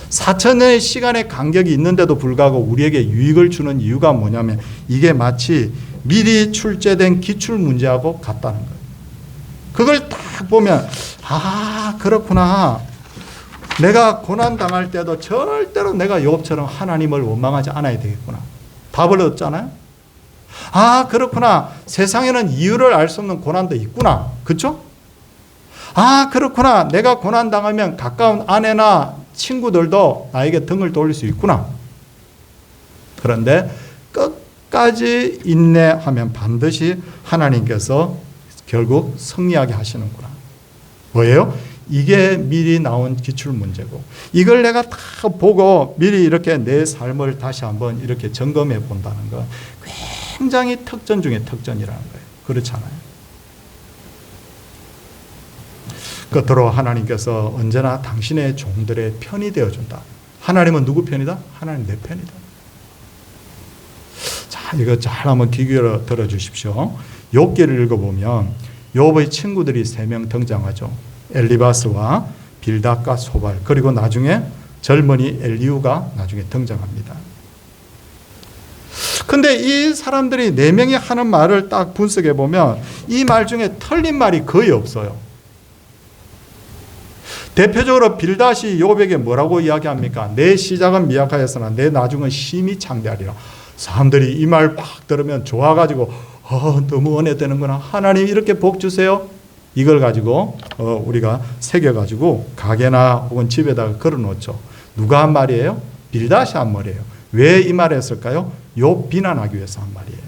4,000년의 시간의 간격이 있는데도 불구하고 우리에게 유익을 주는 이유가 뭐냐면 이게 마치 미리 출제된 기출문제하고 같다는 거예요. 그걸 딱 보면 그렇구나. 내가 고난당할 때도 절대로 내가 욥처럼 하나님을 원망하지 않아야 되겠구나. 답을 얻잖아요. 그렇구나. 세상에는 이유를 알 수 없는 고난도 있구나. 그렇죠? 그렇구나. 내가 고난당하면 가까운 아내나 친구들도 나에게 등을 돌릴 수 있구나. 그런데 끝까지 인내하면 반드시 하나님께서 결국 승리하게 하시는구나. 뭐예요? 이게 미리 나온 기출문제고, 이걸 내가 다 보고 미리 이렇게 내 삶을 다시 한번 이렇게 점검해 본다는 건 굉장히 특전 중에 특전이라는 거예요. 그렇잖아요. 끝으로 하나님께서 언제나 당신의 종들의 편이 되어준다. 하나님은 누구 편이다? 하나님 내 편이다. 자, 이거 잘 한번 귀 기울여 들어주십시오. 욥기를 읽어보면 욥의 친구들이 3명 등장하죠. 엘리바스와 빌닷과 소발, 그리고 나중에 젊은이 엘리후가 나중에 등장합니다. 근데 이 사람들이 4명이 하는 말을 딱 분석해 보면 이 말 중에 틀린 말이 거의 없어요. 대표적으로 빌닷이 욥에게 뭐라고 이야기합니까? 내 시작은 미약하였으나 내 나중은 심히 창대하리라. 사람들이 이 말 막 들으면 좋아가지고 너무 은혜되는구나. 하나님 이렇게 복 주세요. 이걸 가지고 우리가 새겨가지고 가게나 혹은 집에다가 걸어놓죠. 누가 한 말이에요? 빌닷이 한 말이에요. 왜 이 말을 했을까요? 욥 비난하기 위해서 한 말이에요.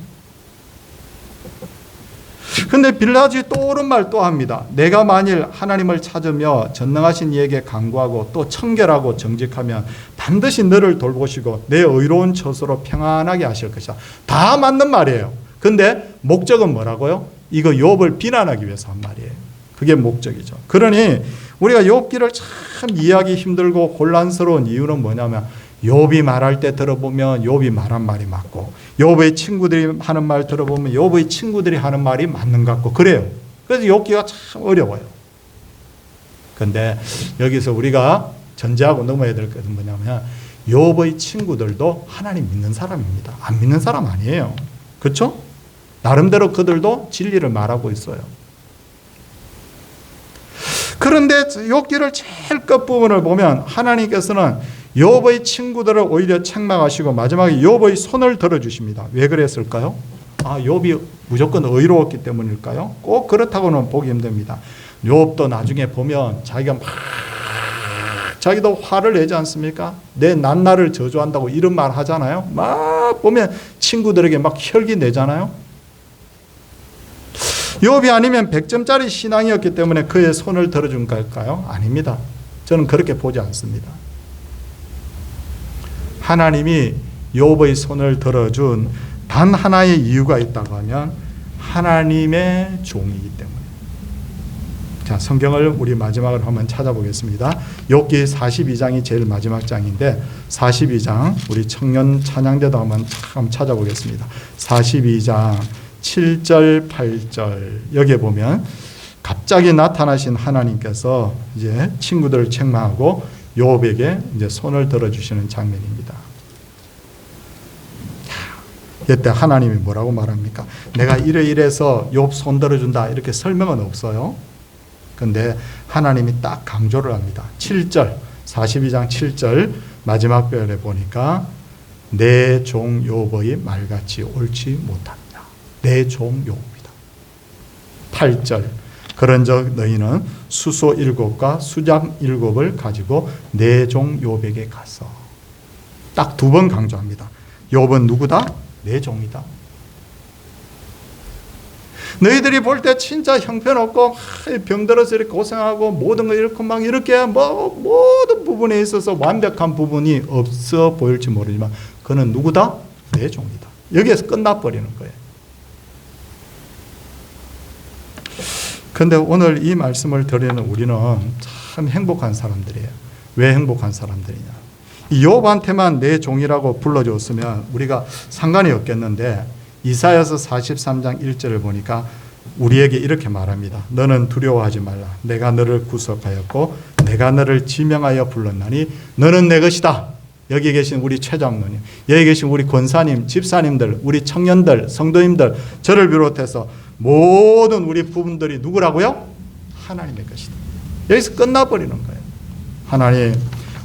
근데 빌닷이 또 옳은 말 또 합니다. 내가 만일 하나님을 찾으며 전능하신 이에게 간구하고 또 청결하고 정직하면 반드시 너를 돌보시고 내 의로운 처소로 평안하게 하실 것이다. 다 맞는 말이에요. 근데 목적은 뭐라고요? 이거 욥을 비난하기 위해서 한 말이에요. 그게 목적이죠. 그러니 우리가 욥기를 참 이해하기 힘들고 곤란스러운 이유는 뭐냐면 욥이 말할 때 들어보면 욥이 말한 말이 맞고 욥의 친구들이 하는 말 들어보면 욥의 친구들이 하는 말이 맞는 것 같고 그래요. 그래서 욥기가 참 어려워요. 그런데 여기서 우리가 전제하고 넘어야 될 것은 뭐냐면 욥의 친구들도 하나님 믿는 사람입니다. 안 믿는 사람 아니에요. 그렇죠? 나름대로 그들도 진리를 말하고 있어요. 그런데 욥기를 제일 끝부분을 보면 하나님께서는 욥의 친구들을 오히려 책망하시고 마지막에 욥의 손을 들어주십니다. 왜 그랬을까요? 욥이 무조건 의로웠기 때문일까요? 꼭 그렇다고는 보기 힘듭니다. 욥도 나중에 보면 자기도 화를 내지 않습니까? 내 낱날을 저주한다고 이런 말 하잖아요. 막 보면 친구들에게 막 혈기 내잖아요. 욥이 아니면 100점짜리 신앙이었기 때문에 그의 손을 들어준 걸까요? 아닙니다. 저는 그렇게 보지 않습니다. 하나님이 욥의 손을 들어준 단 하나의 이유가 있다고 하면 하나님의 종이기 때문에. 자, 성경을 우리 마지막으로 한번 찾아보겠습니다. 욥기 42장이 제일 마지막 장인데 42장 우리 청년 찬양대도 한번 찾아보겠습니다. 42장 7절 8절 여기에 보면 갑자기 나타나신 하나님께서 이제 친구들을 책망하고 욥에게 이제 손을 들어주시는 장면입니다. 이때 하나님이 뭐라고 말합니까? 내가 이래서 욥 손 들어준다 이렇게 설명은 없어요. 근데 하나님이 딱 강조를 합니다. 7절 42장 7절 마지막 별에 보니까 내 종 욥의 말같이 옳지 못합니다. 내 종 욥이다. 8절 그런즉 너희는 수소 7과 수장 7을 가지고 내 종 욥에게 가서. 딱 2번 강조합니다. 욥은 누구다? 내 종이다. 너희들이 볼 때 진짜 형편없고 병들어서 이렇게 고생하고 모든 거 이렇게 막 이렇게 모든 부분에 있어서 완벽한 부분이 없어 보일지 모르지만 그는 누구다? 내 종이다. 여기에서 끝나버리는 거예요. 그런데 오늘 이 말씀을 드리는 우리는 참 행복한 사람들이에요. 왜 행복한 사람들이냐? 이 욥한테만 내 종이라고 불러줬으면 우리가 상관이 없겠는데 이사야서 43장 1절을 보니까 우리에게 이렇게 말합니다. 너는 두려워하지 말라. 내가 너를 구속하였고 내가 너를 지명하여 불렀나니 너는 내 것이다. 여기 계신 우리 최장로님, 여기 계신 우리 권사님, 집사님들, 우리 청년들, 성도님들, 저를 비롯해서 모든 우리 부분들이 누구라고요? 하나님의 것이다. 여기서 끝나버리는 거예요. 하나님,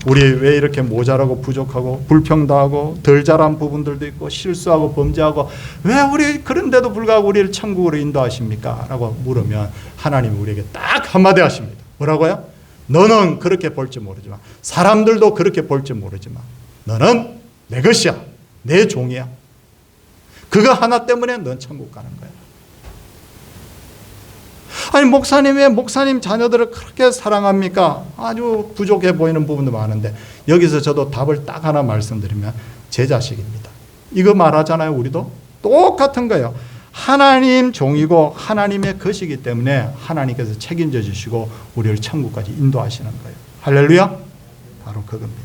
우리 왜 이렇게 모자라고 부족하고 불평등하고 덜 잘한 부분들도 있고 실수하고 범죄하고 왜 우리 그런데도 불구하고 우리를 천국으로 인도하십니까? 라고 물으면 하나님이 우리에게 딱 한마디 하십니다. 뭐라고요? 너는 그렇게 볼지 모르지만 사람들도 그렇게 볼지 모르지만 너는 내 것이야. 내 종이야. 그거 하나 때문에 넌 천국 가는 거야. 아니 목사님 왜 목사님 자녀들을 그렇게 사랑합니까? 아주 부족해 보이는 부분도 많은데 여기서 저도 답을 딱 하나 말씀드리면 제 자식입니다. 이거 말하잖아요. 우리도 똑같은 거예요. 하나님 종이고 하나님의 것이기 때문에 하나님께서 책임져 주시고 우리를 천국까지 인도하시는 거예요. 할렐루야. 바로 그겁니다.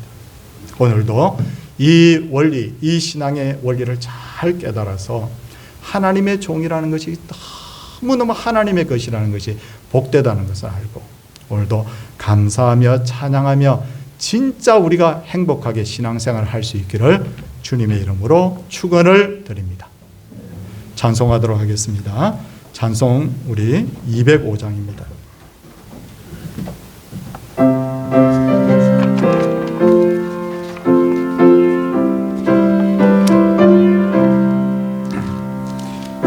오늘도 이 원리, 이 신앙의 원리를 잘 깨달아서 하나님의 종이라는 것이 너무너무 하나님의 것이라는 것이 복되다는 것을 알고 오늘도 감사하며 찬양하며 진짜 우리가 행복하게 신앙생활을 할 수 있기를 주님의 이름으로 축원을 드립니다. 찬송하도록 하겠습니다. 찬송 우리 205장입니다.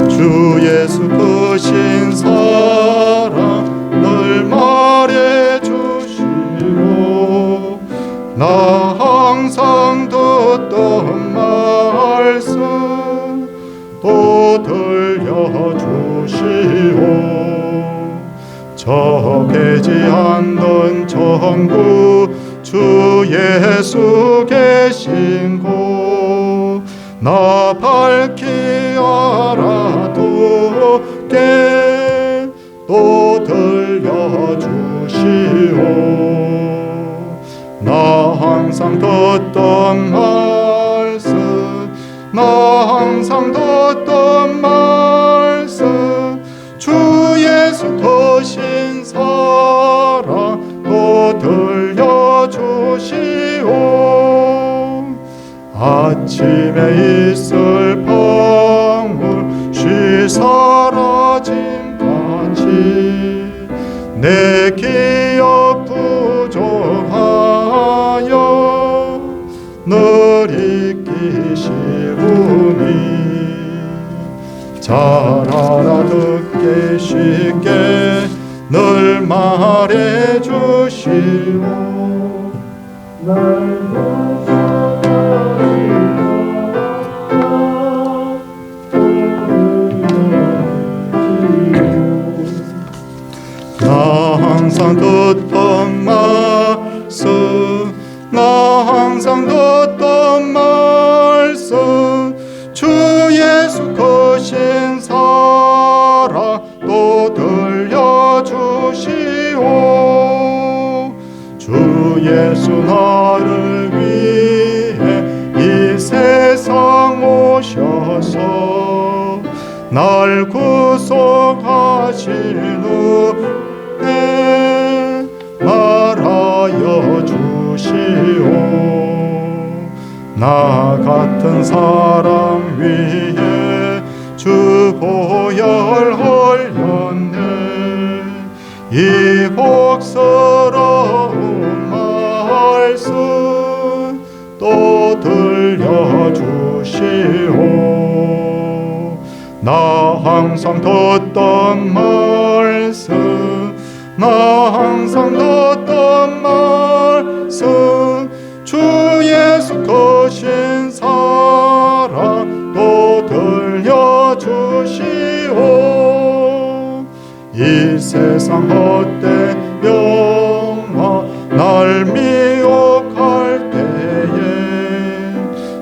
주 예수 크신 사랑 늘 말해주시고 나 항상 듣던 말씀 또 들려주시오 접해지 않는 천국 주 예수 계신 곳 나 밝히 알아두게 또 들려주시오 나 항상 듣던 말씀 나 항상 듣던 말씀 주 예수 크신 사랑 또 들려주시오 아침에 있을 방울 쉬 사라짐같이 내 기억 부족하여 늘 잊기 쉬우니 잘 알아듣게 쉽게 늘 말해주시오 나 항상 듣던 말씀 나 항상 듣던 말씀 주 예수 크신 사랑 또 들려주시오 주 예수 나를 위해 이 세상 오셔서 날 구속하시는 말하여 주시오 나 같은 사람 위해 주 보혈 흘렸네 이 복스러운 말씀 또 들려주시오 나 항상 듣던 말씀 나 항상 듣던 말씀 주 예수 크신 사랑 또 들려주시오 이 세상 헛된 영화 날 미혹할 때에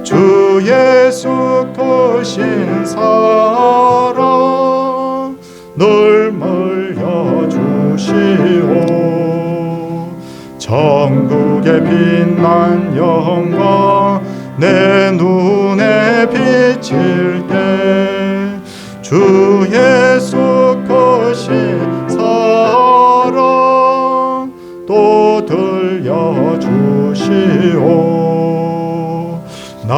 주 예수 크신 사랑 늘 물려주시오 천국의 빛난 영광 내 눈에 비칠 때 주 예수 크신 사랑 또 들려주시오 나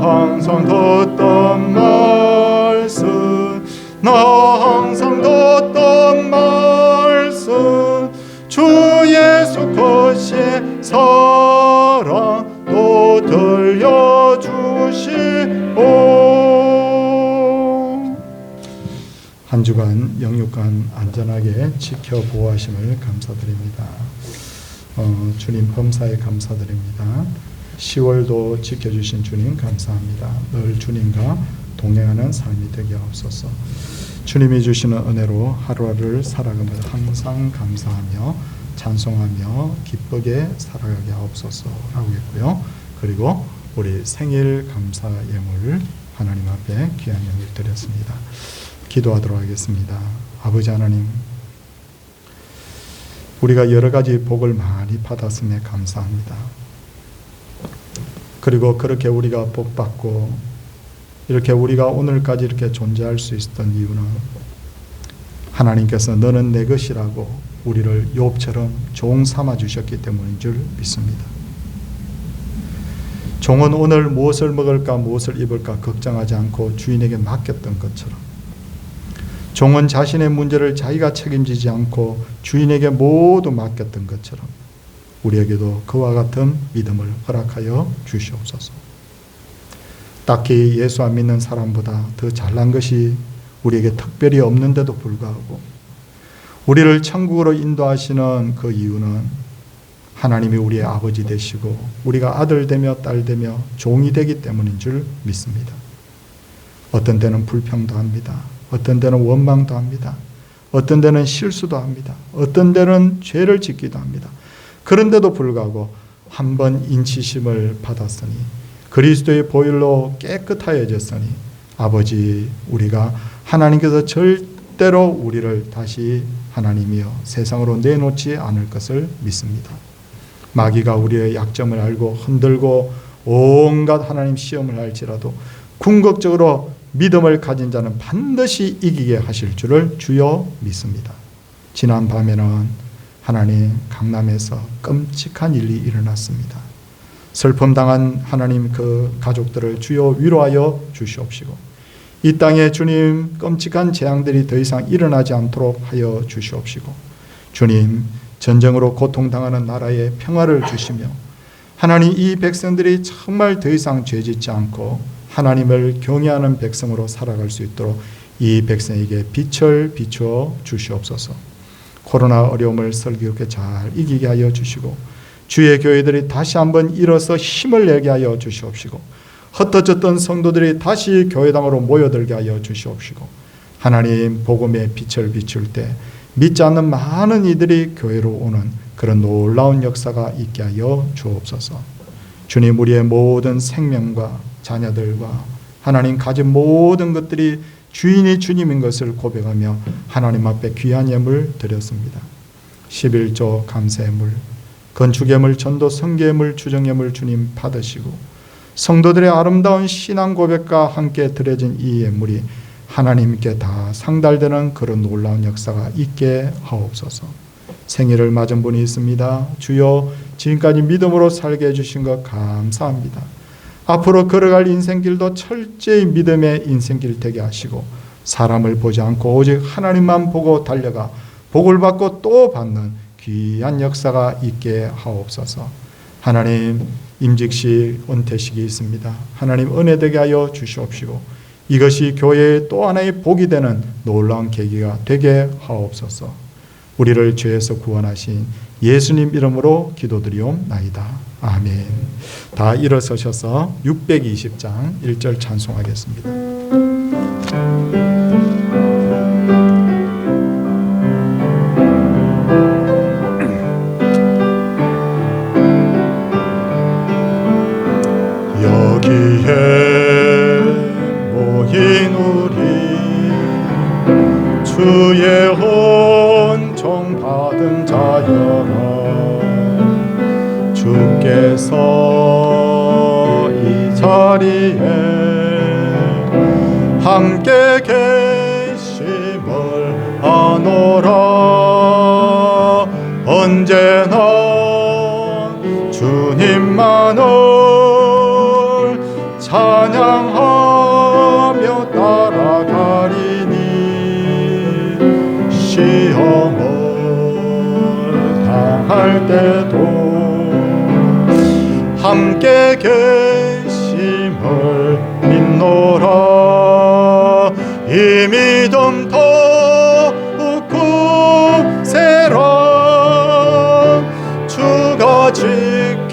항상 듣던 말씀 나 항상 듣던 말씀 주 예수 크신 사랑 또 들려주시오 한 주간 영육간 안전하게 지켜보호하심을 감사드립니다. 주님 범사에 감사드립니다. 10월도 지켜주신 주님 감사합니다. 늘 주님과 동행하는 삶이 되게 하옵소서. 주님이 주시는 은혜로 하루하루를 살아가며 항상 감사하며 찬송하며 기쁘게 살아가게 하옵소서라고 했고요. 그리고 우리 생일 감사 예물 하나님 앞에 귀한 예물 드렸습니다. 기도하도록 하겠습니다. 아버지 하나님, 우리가 여러 가지 복을 많이 받았음에 감사합니다. 그리고 그렇게 우리가 복 받고 이렇게 우리가 오늘까지 이렇게 존재할 수 있었던 이유는 하나님께서 너는 내 것이라고 우리를 욥처럼 종 삼아 주셨기 때문인 줄 믿습니다. 종은 오늘 무엇을 먹을까 무엇을 입을까 걱정하지 않고 주인에게 맡겼던 것처럼, 종은 자신의 문제를 자기가 책임지지 않고 주인에게 모두 맡겼던 것처럼 우리에게도 그와 같은 믿음을 허락하여 주시옵소서. 딱히 예수 안 믿는 사람보다 더 잘난 것이 우리에게 특별히 없는데도 불구하고 우리를 천국으로 인도하시는 그 이유는 하나님이 우리의 아버지 되시고 우리가 아들 되며 딸 되며 종이 되기 때문인 줄 믿습니다. 어떤 때는 불평도 합니다. 어떤 때는 원망도 합니다. 어떤 때는 실수도 합니다. 어떤 때는 죄를 짓기도 합니다. 그런데도 불구하고 한 번 인치심을 받았으니 그리스도의 보혈로 깨끗하여졌으니 아버지, 우리가 하나님께서 절대로 우리를 다시 하나님이여 세상으로 내놓지 않을 것을 믿습니다. 마귀가 우리의 약점을 알고 흔들고 온갖 하나님 시험을 할지라도 궁극적으로 믿음을 가진 자는 반드시 이기게 하실 줄을 주여 믿습니다. 지난 밤에는 하나님 강남에서 끔찍한 일이 일어났습니다. 슬픔 당한 하나님 그 가족들을 주여 위로하여 주시옵시고 이 땅에 주님 끔찍한 재앙들이 더 이상 일어나지 않도록 하여 주시옵시고 주님 전쟁으로 고통당하는 나라에 평화를 주시며 하나님 이 백성들이 정말 더 이상 죄짓지 않고 하나님을 경외하는 백성으로 살아갈 수 있도록 이 백성에게 빛을 비추어 주시옵소서. 코로나 어려움을 슬기롭게 잘 이기게 하여 주시고 주의 교회들이 다시 한번 일어서 힘을 내게 하여 주시옵시고 흩어졌던 성도들이 다시 교회당으로 모여들게 하여 주시옵시고 하나님 복음의 빛을 비출 때 믿지 않는 많은 이들이 교회로 오는 그런 놀라운 역사가 있게 하여 주옵소서. 주님, 우리의 모든 생명과 자녀들과 하나님 가진 모든 것들이 주인이 주님인 것을 고백하며 하나님 앞에 귀한 예물 드렸습니다. 11조 감사예물, 건축예물, 전도, 성교예물, 주정예물 주님 받으시고 성도들의 아름다운 신앙 고백과 함께 드려진 이 예물이 하나님께 다 상달되는 그런 놀라운 역사가 있게 하옵소서. 생일을 맞은 분이 있습니다. 주여, 지금까지 믿음으로 살게 해주신 것 감사합니다. 앞으로 걸어갈 인생길도 철저히 믿음의 인생길 되게 하시고 사람을 보지 않고 오직 하나님만 보고 달려가 복을 받고 또 받는 귀한 역사가 있게 하옵소서. 하나님, 임직식, 은퇴식이 있습니다. 하나님 은혜 되게 하여 주시옵시고 이것이 교회의 또 하나의 복이 되는 놀라운 계기가 되게 하옵소서. 우리를 죄에서 구원하신 예수님 이름으로 기도드리옵나이다. 아멘. 다 일어서셔서 620장 1절 찬송하겠습니다. 여기에 모인 우리 주의 온종 받은 자여라. 주께서 이 자리에 함께 계심을 아노라. 언제나 주님만을 찬양하며 따라가리니 시험을 당할 때도 함께 계심을 믿노라. 이 믿음 더욱 굳세라. 주가 지켜주신다.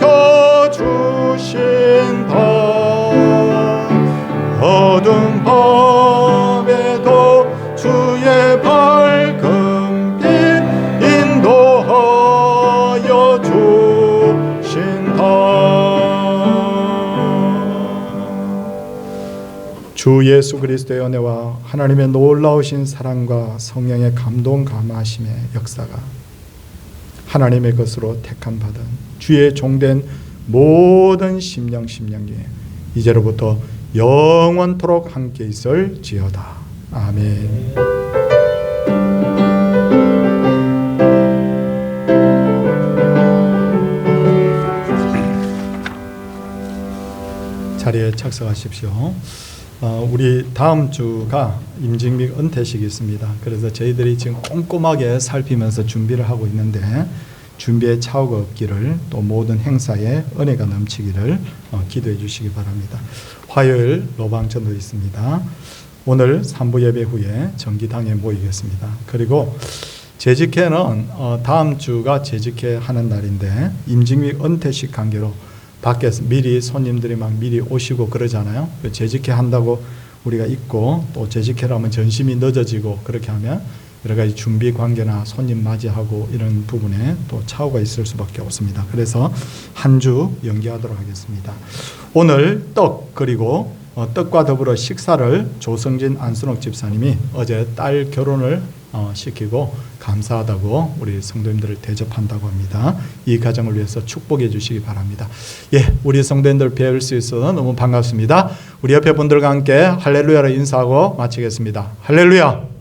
어두운 밤에도 주 예수 그리스도의 은혜와 하나님의 놀라우신 사랑과 성령의 감동 감화심의 역사가 하나님의 것으로 택함 받은 주의 종된 모든 심령 중에 이제로부터 영원토록 함께 있을지어다. 아멘. 자리에 착석하십시오. 우리 다음 주가 임직 및 은퇴식이 있습니다. 그래서 저희들이 지금 꼼꼼하게 살피면서 준비를 하고 있는데 준비에 차후가 없기를, 또 모든 행사에 은혜가 넘치기를 기도해 주시기 바랍니다. 화요일 로방전도 있습니다. 오늘 3부 예배 후에 정기당에 모이겠습니다. 그리고 재직회는 다음 주가 재직회 하는 날인데 임직 및 은퇴식 관계로 밖에서 미리 손님들이 막 미리 오시고 그러잖아요. 재직회 한다고 우리가 있고 또 재직회라면 전심이 늦어지고 그렇게 하면 여러 가지 준비 관계나 손님 맞이하고 이런 부분에 또 차후가 있을 수밖에 없습니다. 그래서 한 주 연기하도록 하겠습니다. 오늘 떡 그리고 떡과 더불어 식사를 조성진 안순옥 집사님이 어제 딸 결혼을 시키고 감사하다고 우리 성도님들을 대접한다고 합니다. 이 가정을 위해서 축복해 주시기 바랍니다. 예, 우리 성도님들 뵐 수 있어서 너무 반갑습니다. 우리 옆에 분들과 함께 할렐루야로 인사하고 마치겠습니다. 할렐루야.